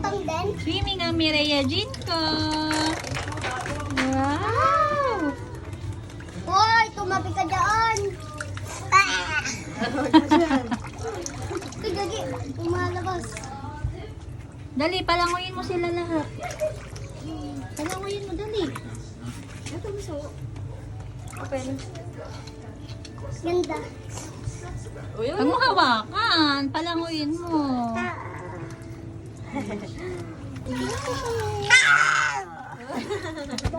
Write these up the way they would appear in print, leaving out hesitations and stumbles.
utang din. Swimming ang Mireya Jean ko. Wow! Hoy, tumabi ka dyan. Kagagi, umalabas. Dali, palanguyin mo sila lahat. Palanguyin mo, dali. Ito gusto. Open. Ganda. Uy, Huwag mo hawakan. Palanguyin mo.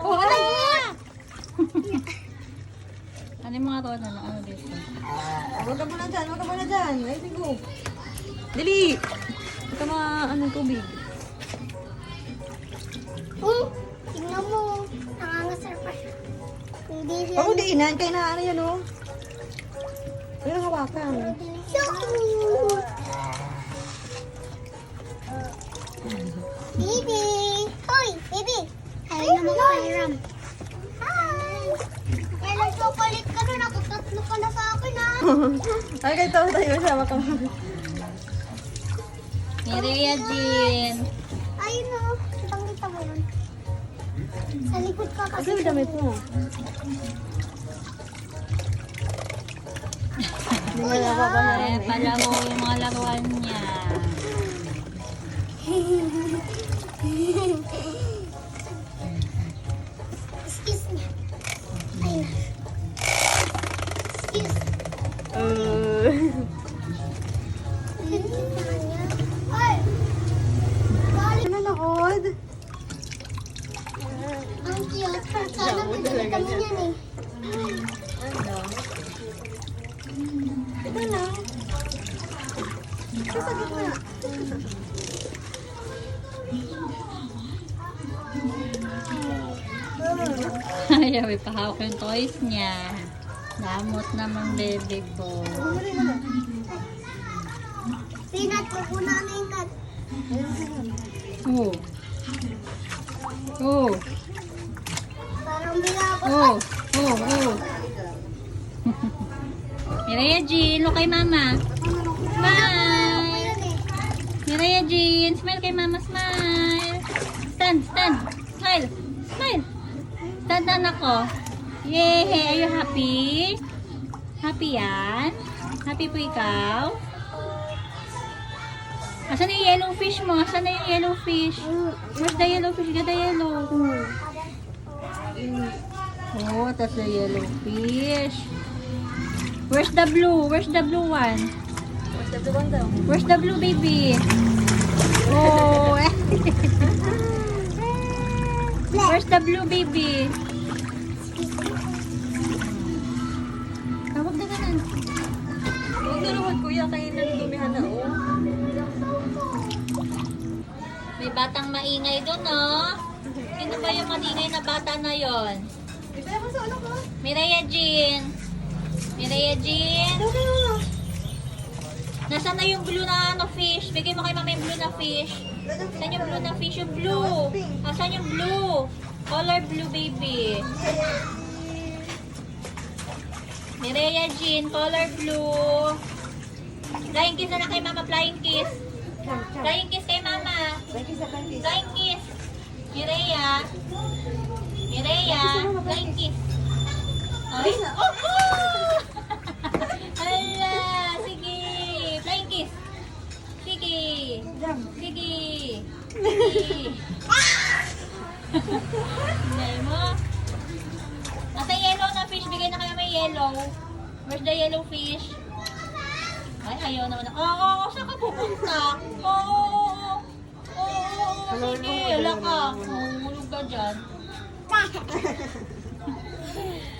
Oh, ay! Ano yung mga to? Ano dito? Huwag ka muna dyan, huwag ka muna dyan. Ay, tigo. Dali! Huwag ka mga tubig. Tingnan mo. Nangangasar pa siya. Hindi siya. Huwag mo diinan, kaya na ano yan, oh. Huwag yung hawakan. Baby! Hoy, baby! Ayaw na makapairam. Hi! Kaya nagpapalit ka na. Nakatatlo ka na sa akin, ha? Ay, kayo tayo sama ka. Mireya Jean. Ayun, no. Kitang-kita mo yun. Sa likod ka kasi. Kasi may damit mo. Hindi mo na papaharin eh. Palango yung mga laruan niya. Excuse me. Ayun. Excuse. Ay! Galit. Ano nakod? Ang cute. Sana pinili kami yan eh. Ano? Ito lang. Sasagin mo na. Ayaw, ipahawak yung toys niya. Damot naman, baby ko. Peanut, mapuna na yung nut. Oh. Oh. Parang binabot. Oh. Oh. Oh. Mireya Jean, look kay mama. Smile. Ayun eh. Mireya Jean, smile kay mama, smile. Stand, stand. Smile. Smile. Stand na ako. Yay! Are you happy? Happy yan? Happy po ikaw? Asan na yung yellow fish mo? Asan na yung yellow fish? Where's the yellow fish? Get the yellow. Oh, that's the yellow fish. Where's the blue? Where's the blue one? What's the one daw? Where's the blue baby? Oh, where's the blue baby? Tawag na ganun. Huwag na naman kuya, kayo nagdumihan na, oh. May batang maingay doon, no? Sino ba yung maingay na bata na yon? Ibigay mo sa ano ko? Mireya Jean. Mireya Jean. Nasaan na yung blue na fish? Bigay mo kay mama yung blue na fish. Saan yung blue na fish? Yung blue. Saan yung blue? Color blue, baby. Mireya Jean, color blue. Flying kiss na lang kay mama, flying kiss. Flying kiss kay mama. Flying kiss. Mireya. Mireya, flying kiss. Ay. Oh! Hala, sige. Flying kiss. Sige. Sige. Sige. Hindi mo. Nasa yellow na fish. Bigay na kayo may yellow. Where's the yellow fish? Ay, ayaw naman. Oo, saan ka pupunta? Oo. Sige, wala ka. Hulog ka dyan.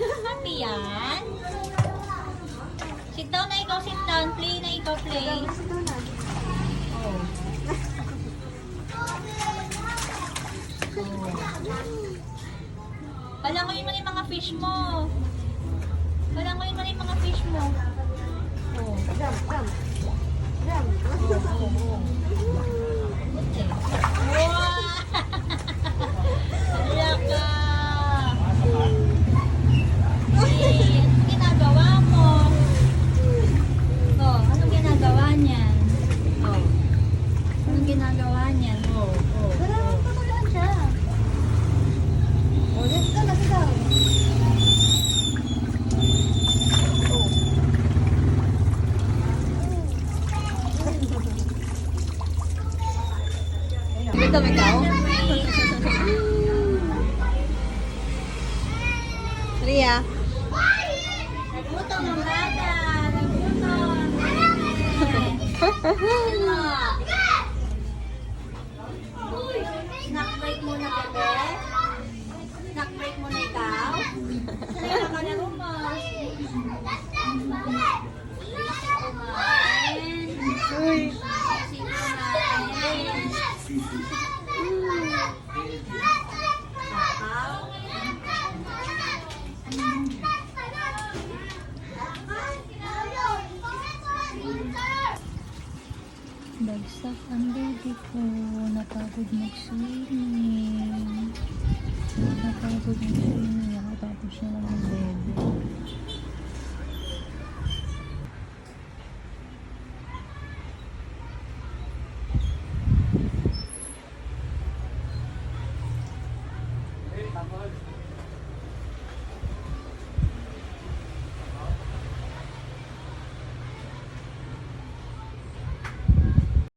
Happy yan? Sit down na ikaw, sit down. Play na ikaw, play. Oh. Palangoyin mo na yung mga fish mo. Palangoyin mo na yung mga fish mo. Oh. Wow! Hala ka! Hey, anong ginagawa mo? Oh, anong ginagawa niyan? Oh. Anong yung ginagawa niyan. Pero tutuluan siya. O, let's go, let's go. Ito, ikaw? Ria? Nagutom ang bata. Nagutom. Snack break muna, bebe. Snack break muna ikaw. Sanay ka na rumas. Uy. Bagsak ang baby ko. Napagod mag-swimming. Napagod mag-swimming.